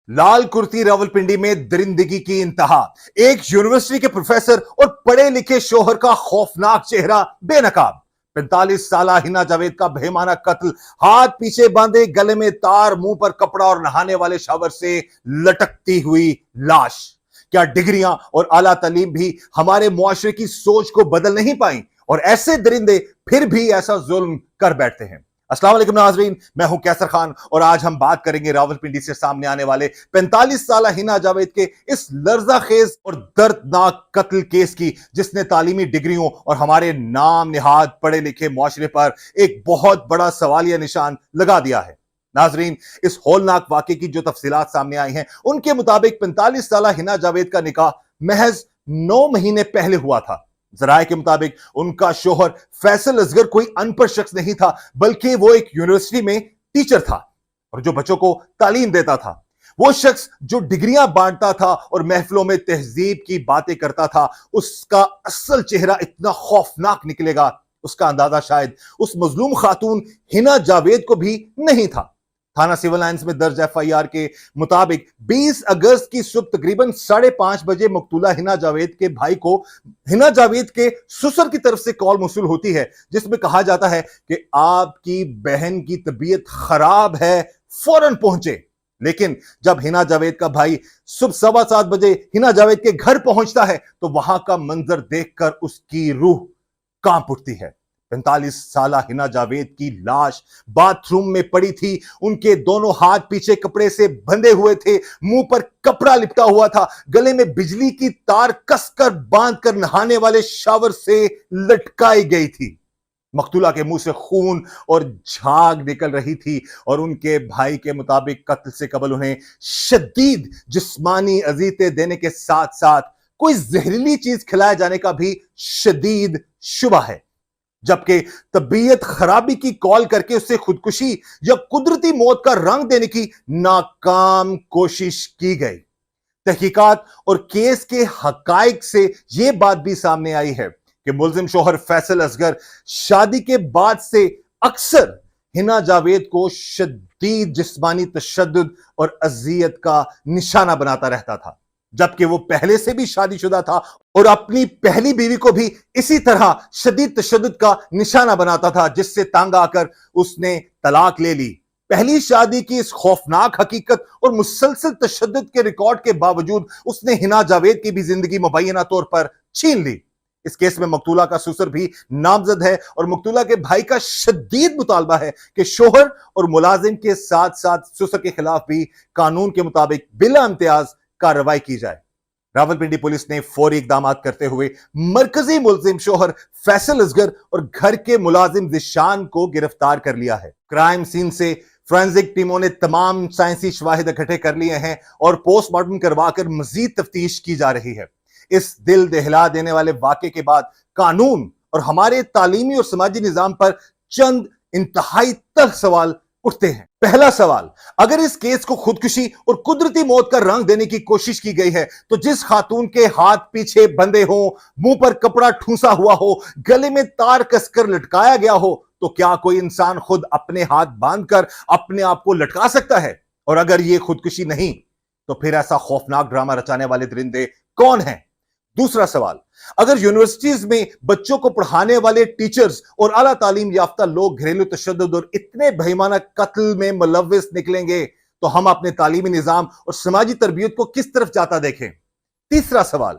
लाल कुर्ती रावलपिंडी में दरिंदगी की इंतहा। एक यूनिवर्सिटी के प्रोफेसर और पढ़े लिखे शोहर का खौफनाक चेहरा बेनकाब। 45 साल हिना जावेद का बेईमाना कत्ल। हाथ पीछे बांधे, गले में तार, मुंह पर कपड़ा और नहाने वाले शावर से लटकती हुई लाश। क्या डिग्रियां और आला तालीम भी हमारे मुआशरे की सोच को बदल नहीं पाई और ऐसे दरिंदे फिर भी ऐसा जुल्म कर बैठते हैं। अस्सलाम वालेकुम नाजरीन, मैं हूं कैसर खान और आज हम बात करेंगे रावलपिंडी से सामने आने वाले 45 साल हिना जावेद के इस लर्जाखेज और दर्दनाक कत्ल केस की, जिसने तालीमी डिग्रियों और हमारे नाम निहाद पढ़े लिखे मुआशरे पर एक बहुत बड़ा सवालिया निशान लगा दिया है। नाजरीन, इस होलनाक वाकये की जो तफसीलात सामने आई हैं, उनके मुताबिक 45 साल हिना जावेद का निकाह महज 9 महीने पहले हुआ था। जराये के मुताबिक उनका शोहर फैसल असगर कोई अनपढ़ शख्स नहीं था, बल्कि वो एक यूनिवर्सिटी में टीचर था और जो बच्चों को तालीम देता था। वो शख्स जो डिग्रियां बांटता था और महफिलों में तहजीब की बातें करता था, उसका असल चेहरा इतना खौफनाक निकलेगा, उसका अंदाजा शायद उस मजलूम खातून हिना जावेद को भी नहीं था। थाना सिविल लाइंस में दर्ज एफआईआर के मुताबिक 20 अगस्त की सुबह तकरीबन 5:30 बजे मकतूला हिना जावेद के भाई को हिना जावेद के ससुर की तरफ से कॉल मौसूल होती है, जिसमें कहा जाता है कि आपकी बहन की तबीयत खराब है, फौरन पहुंचे। लेकिन जब हिना जावेद का भाई सुबह 7:15 बजे हिना जावेद के घर पहुंचता है तो वहां का मंजर देखकर उसकी रूह कांप उठती है। 45 साल हिना जावेद की लाश बाथरूम में पड़ी थी। उनके दोनों हाथ पीछे कपड़े से बंधे हुए थे, मुंह पर कपड़ा लिपटा हुआ था, गले में बिजली की तार कसकर बांधकर नहाने वाले शावर से लटकाई गई थी। मकतूला के मुंह से खून और झाग निकल रही थी और उनके भाई के मुताबिक कत्ल से कबल उन्हें शदीद जिस्मानी अजीयतें देने के साथ साथ कोई जहरीली चीज खिलाए जाने का भी शदीद शुबा है, जबकि तबीयत खराबी की कॉल करके उससे खुदकुशी या कुदरती मौत का रंग देने की नाकाम कोशिश की गई। तहकीकात और केस के हकाइक से यह बात भी सामने आई है कि मुलजिम शोहर फैसल असगर शादी के बाद से अक्सर हिना जावेद को शदीद जिस्मानी तशद्दुद और अजियत का निशाना बनाता रहता था, जबकि वो पहले से भी शादीशुदा था और अपनी पहली बीवी को भी इसी तरह शदीद तशद्दुद का निशाना बनाता था, जिससे तंग आकर उसने तलाक ले ली। पहली शादी की इस खौफनाक हकीकत और मुसलसल तशद्दुद के रिकॉर्ड के बावजूद उसने हिना जावेद की भी जिंदगी मुबैना तौर पर छीन ली। इस केस में मकतूला का ससुर भी नामजद है और मकतूला के भाई का शदीद मुतालबा है कि शोहर और मुलाजिम के साथ साथ ससुर के खिलाफ भी कानून के मुताबिक बिला इम्तियाज कार्रवाई की जाए। रावलपिंडी पुलिस ने फौरी इकदाम करते हुए मरकजी मुलजिम शोहर फैसल असगर और घर के मुलाजिम जिशान को गिरफ्तार कर लिया है। क्राइम सीन से फोरेंसिक टीमों ने तमाम साइंसी शवाहिद इकट्ठे कर लिए हैं और पोस्टमार्टम करवाकर मजीद तफ्तीश की जा रही है। इस दिल दहला देने वाले वाकये के बाद कानून और हमारे तालीमी और समाजी निजाम पर चंद इंतहाई तल्ख सवाल उठते हैं। पहला सवाल, अगर इस केस को खुदकुशी और कुदरती मौत का रंग देने की कोशिश की गई है तो जिस खातून के हाथ पीछे बंधे हो, मुंह पर कपड़ा ठूंसा हुआ हो, गले में तार कसकर लटकाया गया हो, तो क्या कोई इंसान खुद अपने हाथ बांधकर अपने आप को लटका सकता है? और अगर यह खुदकुशी नहीं तो फिर ऐसा खौफनाक ड्रामा रचाने वाले दरिंदे कौन हैं? दूसरा सवाल, अगर यूनिवर्सिटीज में बच्चों को पढ़ाने वाले टीचर्स और आला तालीम याफ्ता लोग घरेलू तशद्दुद और इतने बेईमाना कत्ल में मुलव्विस निकलेंगे तो हम अपने तालीमी निजाम और समाजी तरबियत को किस तरफ जाता देखें? तीसरा सवाल,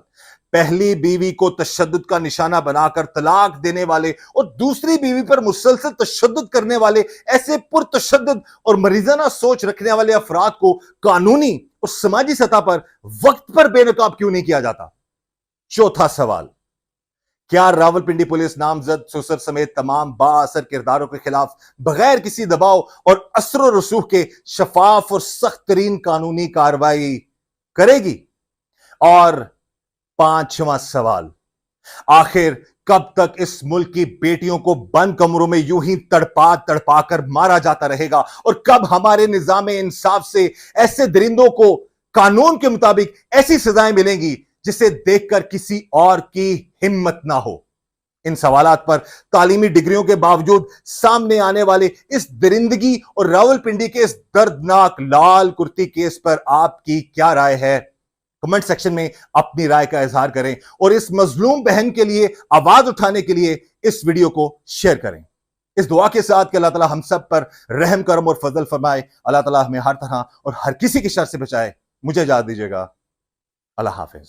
पहली बीवी को तशद्दुद का निशाना बनाकर तलाक देने वाले और दूसरी बीवी पर मुसलसल तशद्दुद करने वाले ऐसे पुरतशद्दुद और मरीजाना सोच रखने वाले अफराद को कानूनी और समाजी सतह पर वक्त पर बेनकाब क्यों नहीं किया जाता? चौथा सवाल, क्या रावलपिंडी पुलिस नामजद ससुर समेत तमाम बाअसर किरदारों के खिलाफ बगैर किसी दबाव और असर और रसूख के शफाफ और सख्त तरीन कानूनी कार्रवाई करेगी? और पांचवा सवाल, आखिर कब तक इस मुल्क की बेटियों को बंद कमरों में यूं ही तड़पा तड़पा कर मारा जाता रहेगा और कब हमारे निजाम इंसाफ से ऐसे दरिंदों को कानून के मुताबिक ऐसी सजाएं मिलेंगी जिसे देखकर किसी और की हिम्मत ना हो? इन सवालात पर तालीमी डिग्रियों के बावजूद सामने आने वाले इस दरिंदगी और रावलपिंडी के इस दर्दनाक लाल कुर्ती केस पर आपकी क्या राय है? कमेंट सेक्शन में अपनी राय का इजहार करें और इस मजलूम बहन के लिए आवाज उठाने के लिए इस वीडियो को शेयर करें। इस दुआ के साथ कि अल्लाह ताला हम सब पर रहम करम और फजल फरमाए। अल्लाह ताला हमें हर तरह और हर किसी की शर से बचाए। मुझे इजाजत दीजिएगा। अल्लाह हाफिज।